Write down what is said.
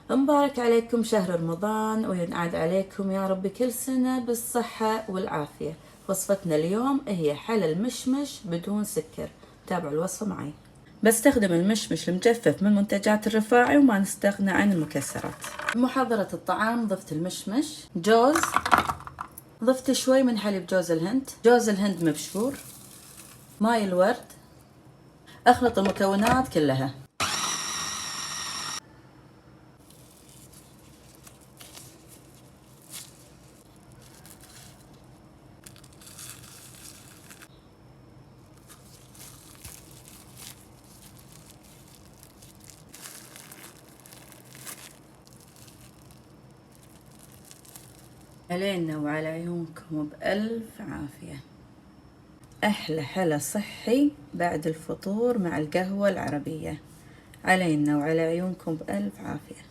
مبارك عليكم شهر رمضان وينعاد عليكم يا رب كل سنة بالصحة والعافية. وصفتنا اليوم هي حلا المشمش بدون سكر. تابعوا الوصفة معي. بستخدم المشمش المجفف من منتجات الرفاعي وما نستغنى عن المكسرات. محضرة الطعام: ضفت المشمش، جوز، ضفت شوي من حليب جوز الهند، جوز الهند مبشور، ماي الورد. اخلط المكونات كلها. علينا وعلى عيونكم بألف عافية. أحلى حلا صحي بعد الفطور مع القهوة العربية. علينا وعلى عيونكم بألف عافية.